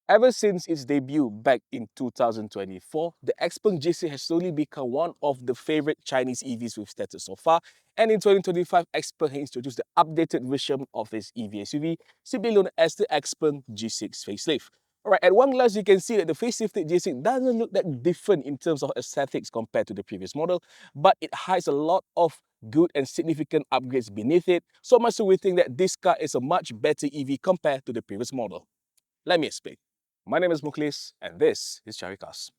Ever since its debut back in 2024, the XPeng G6 has slowly become one of the favorite Chinese EVs we've tested so far. And in 2025, XPeng has introduced the updated version of its EV SUV, simply known as the XPeng G6 Facelift. Alright, at one glance, you can see that the facelifted G6 doesn't look that different in terms of aesthetics compared to the previous model, but it hides a lot of good and significant upgrades beneath it, so much so we think that this car is a much better EV compared to the previous model. Let me explain. My name is Mukhlis, and this is Caricarz.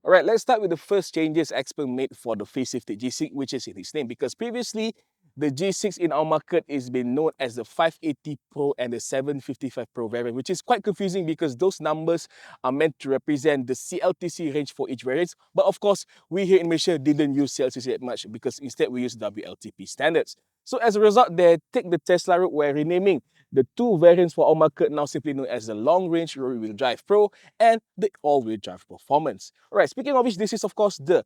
Alright, let's start with the first changes XPeng made for the facelifted G6, which is in its name, because previously the G6 in our market is been known as the 580 Pro and the 755 Pro variant, which is quite confusing because those numbers are meant to represent the CLTC range for each variant. But of course, we here in Malaysia didn't use CLTC that much because instead we use WLTP standards. So as a result, they take the Tesla route where renaming the two variants for our market now simply known as the Long Range Rear-Wheel Drive Pro and the All-Wheel Drive Performance. Alright, speaking of which, this is of course the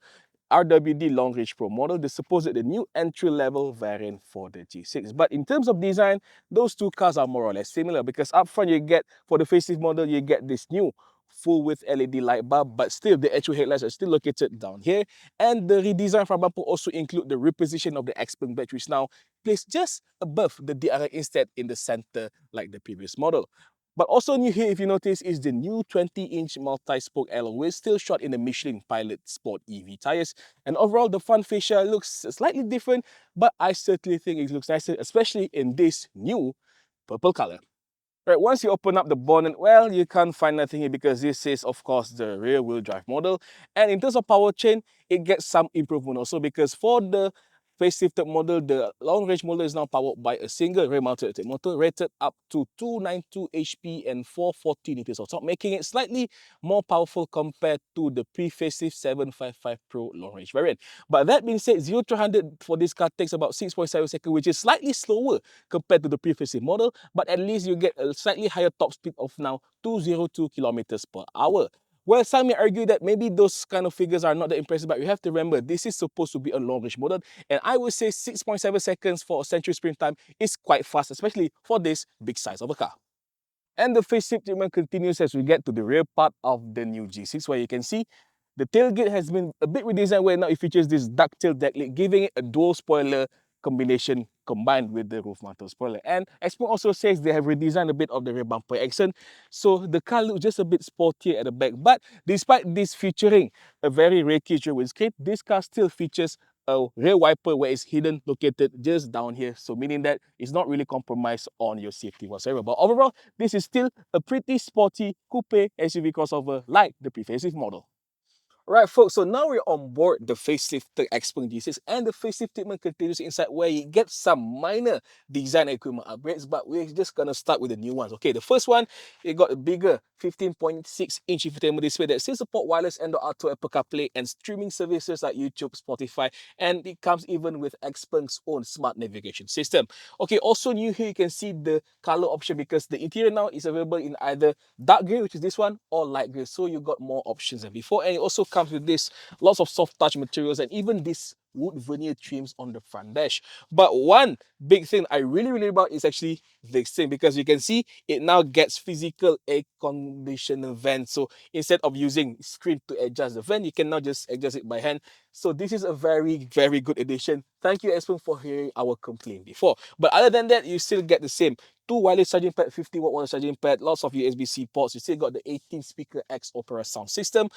RWD Long Range Pro model, the supposed the new entry-level variant for the G6. But in terms of design, those two cars are more or less similar because up front you get, for the facelift model, you get this new full-width LED light bar, but still the actual headlights are still located down here. And the redesign front bumper also include the reposition of the XPeng badge, which now placed just above the DRI instead in the center like the previous model. But also new here, if you notice, is the new 20-inch multi-spoke alloy wheel, still shot in the Michelin Pilot Sport EV tires. And overall, the front fascia looks slightly different, but I certainly think it looks nicer, especially in this new purple color. Right, once you open up the bonnet, well, you can't find nothing here because this is, of course, the rear-wheel drive model. And in terms of powertrain, it gets some improvement also because for the facelifted model, the long-range model is now powered by a single rear-mounted electric motor rated up to 292 HP and 440 Newtons of torque, making it slightly more powerful compared to the pre-facelift 755 Pro long-range variant. But that being said, 0 to 100 for this car takes about 6.7 seconds, which is slightly slower compared to the pre-facelift model, but at least you get a slightly higher top speed of now 202 kilometers per hour. Well, some may argue that maybe those kind of figures are not that impressive, but you have to remember this is supposed to be a long-range model, and I would say 6.7 seconds for a century sprint time is quite fast, especially for this big size of a car. And the facelift treatment continues as we get to the rear part of the new G6, where you can see the tailgate has been a bit redesigned where now it features this ducktail deck lid, giving it a dual spoiler combination combined with the roof mounted spoiler. And XPeng also says they have redesigned a bit of the rear bumper accent, so the car looks just a bit sportier at the back. But despite this featuring a very rakish rear windscreen, this car still features a rear wiper where it's hidden, located just down here, so meaning that it's not really compromised on your safety whatsoever. But overall, this is still a pretty sporty coupe SUV crossover like the pre-facelift model. Right, folks, so now we're on board the facelifted XPeng G6, and the facelift treatment continues inside where you get some minor design equipment upgrades, but we're just gonna start with the new ones. Okay, the first one, it got a bigger 15.6-inch infotainment display that still support wireless Android Auto, Apple CarPlay, and streaming services like YouTube, Spotify, and it comes even with XPeng's own smart navigation system. Okay, also new here, you can see the color option because the interior now is available in either dark grey, which is this one, or light grey, so you got more options than before. And it also comes with this lots of soft touch materials and even this wood veneer trims on the front dash. But one big thing I really about is actually this thing, because you can see it now gets physical air conditioner vent. So instead of using screen to adjust the vent, you can now just adjust it by hand. So this is a very good addition. Thank you, XPeng, for hearing our complaint before. But other than that, you still get the same. Two wireless charging pad, 50-watt wireless charging pad, lots of USB-C ports. You still got the 18-speaker X Opera sound system.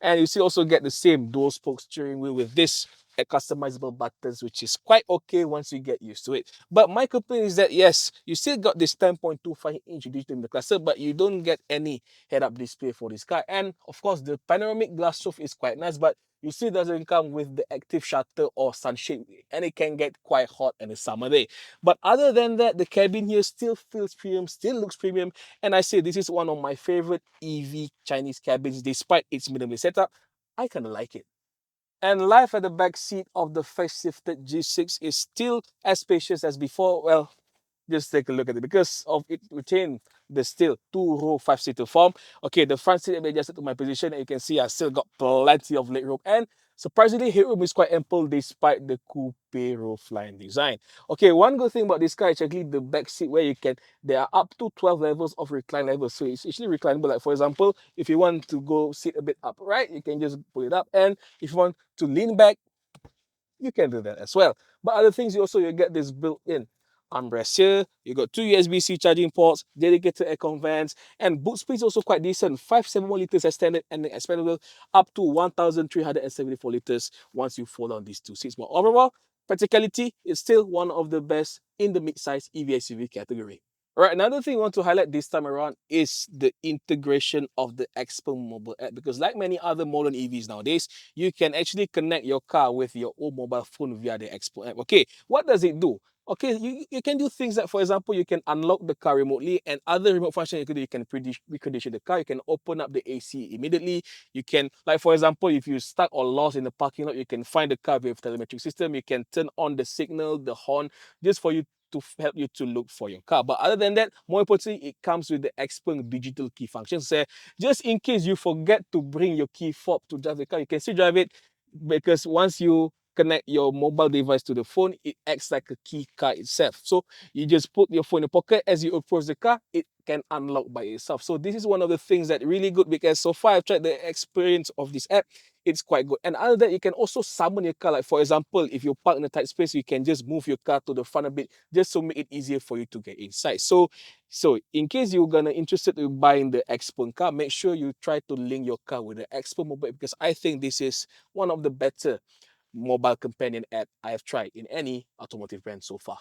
And you still also get the same dual spoke steering wheel with this customizable buttons, which is quite okay once you get used to it. But my complaint is that yes, you still got this 10.25-inch digital in the cluster, but you don't get any head-up display for this car. And of course, the panoramic glass roof is quite nice, but you still doesn't come with the active shutter or sunshade, and it can get quite hot on a summer day. But other than that, the cabin here still feels premium, still looks premium, and I say this is one of my favorite EV Chinese cabins despite its minimalist setup. I kind of like it. And life at the back seat of the facelifted G6 is still as spacious as before. Well, Just take a look at it. Because of it retain the still two-row five-seater form. Okay, the front seat will be adjusted to my position, and you can see I still got plenty of legroom. And surprisingly, headroom is quite ample despite the coupe roofline design. Okay, one good thing about this car is actually the back seat where there are up to 12 levels of recline levels. So it's actually reclinable. Like for example, if you want to go sit a bit upright, you can just pull it up. And if you want to lean back, you can do that as well. But other things, you get this built-in armrest here. You got two USB-C charging ports, dedicated aircon vents, and boot space also quite decent. 571 liters as standard and expandable up to 1,374 liters once you fold down these two seats. But overall, practicality is still one of the best in the mid-size EV SUV category. Right, another thing I want to highlight this time around is the integration of the XPeng mobile app, because like many other modern EVs nowadays, you can actually connect your car with your own mobile phone via the XPeng app. Okay, what does it do? Okay, you can do things like, for example, you can unlock the car remotely, and other remote function you can do. You can recondition the car, you can open up the AC immediately. You can, like for example, if you're stuck or lost in the parking lot, you can find the car with telemetric system. You can turn on the signal, the horn, just for you to help you to look for your car. But other than that, more importantly, it comes with the XPeng digital key function. So just in case you forget to bring your key fob to drive the car, you can still drive it, because once you connect your mobile device to the phone, it acts like a key card itself. So you just put your phone in the pocket. As you approach the car, it can unlock by itself. So this is one of the things that really good, because so far I've tried the experience of this app. It's quite good. And other than that, you can also summon your car. Like for example, if you park in a tight space, you can just move your car to the front a bit, just to make it easier for you to get inside. So in case you're gonna interested in buying the XPeng car, make sure you try to link your car with the XPeng mobile, because I think this is one of the better mobile companion app I have tried in any automotive brand so far.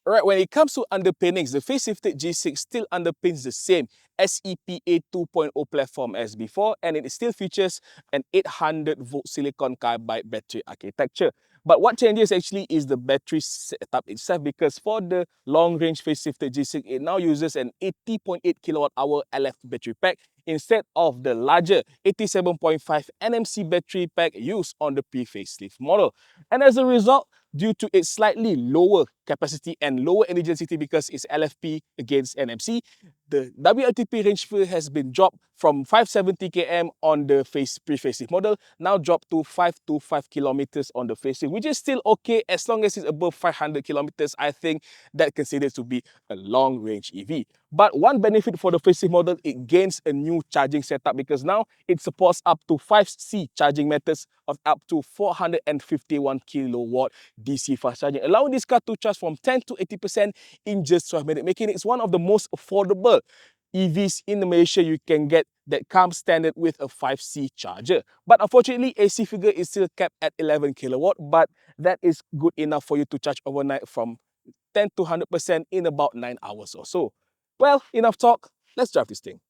Alright, when it comes to underpinnings, the facelifted G6 still underpins the same SEPA 2.0 platform as before, and it still features an 800-volt silicon carbide battery architecture. But what changes actually is the battery setup itself, because for the long-range facelifted G6, it now uses an 80.8 kilowatt-hour LFP battery pack instead of the larger 87.5 NMC battery pack used on the pre-facelift model. And as a result, due to its slightly lower capacity and lower energy density because it's LFP against NMC, the WLTP range has been dropped from 570 km on the pre-facelift model, now dropped to 525 kilometers on the facelift, which is still okay as long as it's above 500 kilometers. I think that considered to be a long-range EV. But one benefit for the facelift model, it gains a new charging setup, because now it supports up to 5C charging methods of up to 451 kilowatt DC fast charging, allowing this car to charge from 10 to 80% in just 12 minutes, making it one of the most affordable EVs in Malaysia you can get that comes standard with a 5C charger. But unfortunately, AC figure is still capped at 11 kilowatt, but that is good enough for you to charge overnight from 10 to 100% in about 9 hours or so. Well, enough talk, let's drive this thing.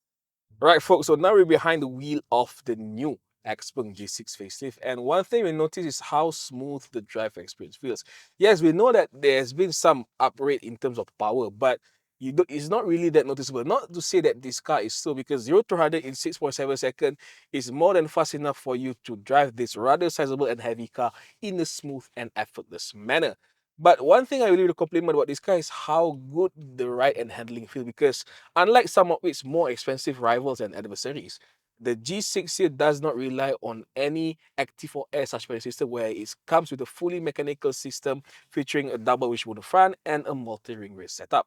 Right, folks, so now we're behind the wheel of the new XPeng G6 facelift, and one thing we notice is how smooth the drive experience feels. Yes, we know that there's been some upgrade in terms of power, but it's not really that noticeable. Not to say that this car is slow, because 0 to 100 in 6.7 seconds is more than fast enough for you to drive this rather sizable and heavy car in a smooth and effortless manner. But one thing I really want to compliment about this car is how good the ride and handling feel, because unlike some of its more expensive rivals and adversaries, the G6 here does not rely on any active or air suspension system, where it comes with a fully mechanical system featuring a double wishbone front and a multi-ring race setup.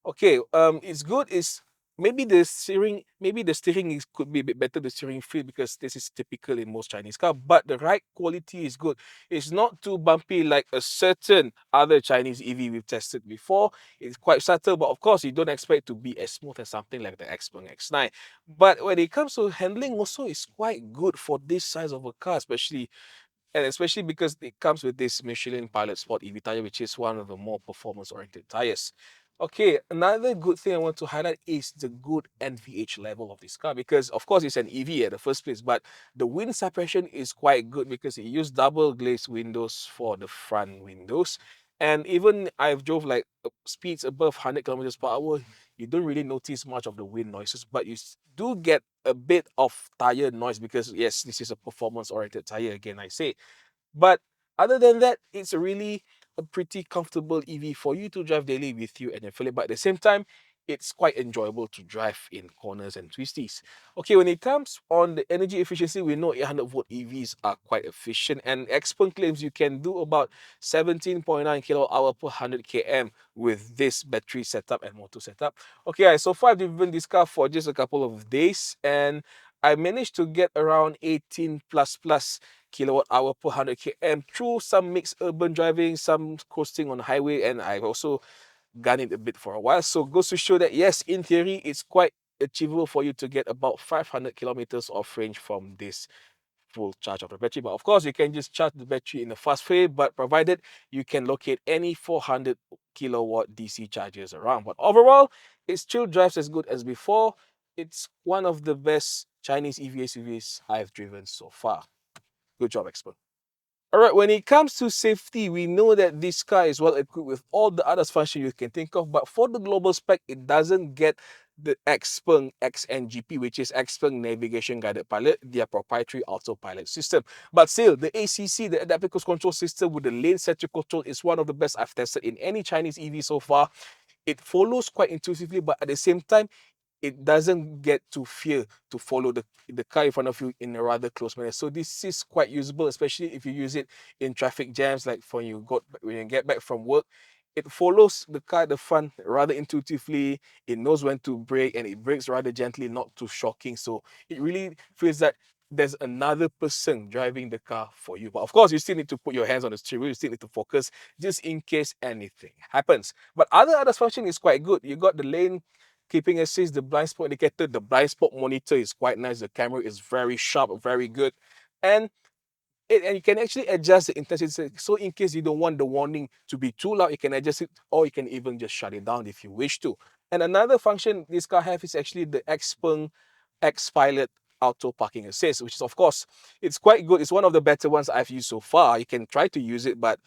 Okay, it's good is maybe the steering could be a bit better, the steering feel, because this is typical in most Chinese car, but the ride quality is good. It's not too bumpy like a certain other Chinese EV we've tested before. It's quite subtle, but of course you don't expect to be as smooth as something like the XPeng X9. But when it comes to handling also, it's quite good for this size of a car, especially because it comes with this Michelin Pilot Sport EV tire, which is one of the more performance-oriented tires. Okay, another good thing I want to highlight is the good NVH level of this car, because of course it's an EV at the first place, but the wind suppression is quite good because it used double glazed windows for the front windows. And even I've drove like speeds above 100 kilometers per hour, you don't really notice much of the wind noises, but you do get a bit of tire noise, because yes, this is a performance oriented tire again, I say. But other than that, it's a really a pretty comfortable EV for you to drive daily with you and your family, but at the same time, it's quite enjoyable to drive in corners and twisties. Okay, when it comes on the energy efficiency, we know 800-volt EVs are quite efficient, and XPeng claims you can do about 17.9 kilowatt hour per 100 km with this battery setup and motor setup. Okay, so far I've driven this car for just a couple of days, and I managed to get around 18 plus kilowatt hour per 100 km through some mixed urban driving, some coasting on the highway, and I've also gun it a bit for a while. So goes to show that yes, in theory, it's quite achievable for you to get about 500 kilometers of range from this full charge of the battery. But of course, you can just charge the battery in a fast way, but provided you can locate any 400 kilowatt DC chargers around. But overall, it still drives as good as before. It's one of the best Chinese EV SUVs I've driven so far. Good job, expert. All right, when it comes to safety, we know that this car is well equipped with all the other functions you can think of, but for the global spec, it doesn't get the XPeng XNGP, which is XPeng Navigation Guided Pilot, their proprietary autopilot system. But still, the ACC, the Adaptive Cruise Control System with the lane-centric control, is one of the best I've tested in any Chinese EV so far. It follows quite intuitively, but at the same time, it doesn't get to fear to follow the car in front of you in a rather close manner. So this is quite usable, especially if you use it in traffic jams, like when you get back from work. It follows the car at the front rather intuitively. It knows when to brake, and it brakes rather gently, not too shocking. So it really feels that there's another person driving the car for you. But of course, you still need to put your hands on the steering wheel. You still need to focus just in case anything happens. But other function is quite good. You got the lane keeping assist, the blind spot indicator, the blind spot monitor is quite nice. The camera is very sharp, very good. And you can actually adjust the intensity. So in case you don't want the warning to be too loud, you can adjust it, or you can even just shut it down if you wish to. And another function this car has is actually the XPeng X Pilot Auto Parking Assist, which is, of course, it's quite good. It's one of the better ones I've used so far. You can try to use it, but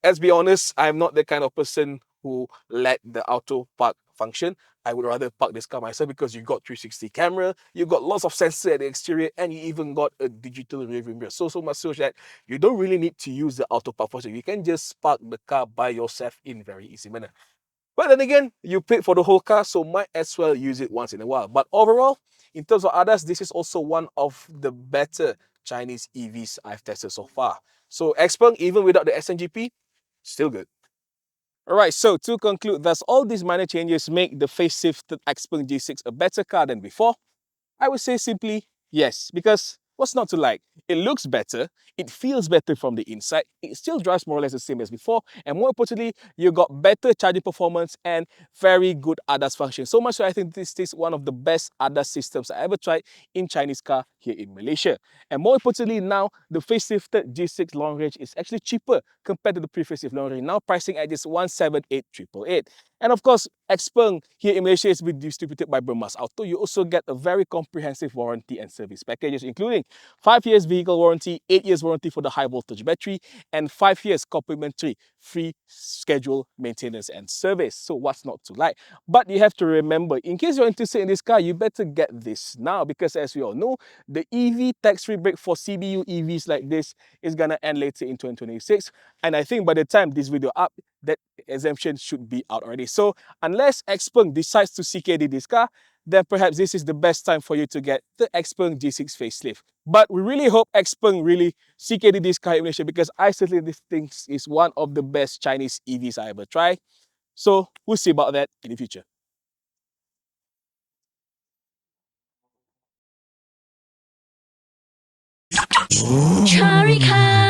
let's be honest, I'm not the kind of person who let the auto park function. I would rather park this car myself because you got 360 camera, you got lots of sensor at the exterior, and you even got a digital rear view mirror. So much so that you don't really need to use the auto park function. You can just park the car by yourself in very easy manner. But then again, you paid for the whole car, so might as well use it once in a while. But overall, in terms of others, this is also one of the better Chinese EVs I've tested so far. So XPeng, even without the SNGP, still good. Alright, so to conclude, thus all these minor changes make the facelifted XPeng G6 a better car than before? I would say simply yes, because what's not to like? It looks better, it feels better from the inside, it still drives more or less the same as before, and more importantly, you got better charging performance and very good ADAS function. So much so I think this is one of the best ADAS systems I ever tried in Chinese car here in Malaysia. And more importantly now, the facelifted G6 long range is actually cheaper compared to the pre-facelift long range, now pricing at just 178,888. And of course, XPeng here in Malaysia is being distributed by Bermas Auto. You also get a very comprehensive warranty and service packages, including 5 years vehicle warranty, 8 years warranty for the high voltage battery, and 5 years complimentary free schedule maintenance and service. So what's not to like? But you have to remember, in case you're interested in this car, you better get this now, because as we all know, the EV tax-free break for CBU EVs like this is gonna end later in 2026. And I think by the time this video up, that exemption should be out already. So unless XPeng decides to CKD this car, then perhaps this is the best time for you to get the XPeng G6 facelift. But we really hope XPeng really CKD this car in Malaysia, because I certainly think this is one of the best Chinese EVs I ever tried. So we'll see about that in the future. Caricarz.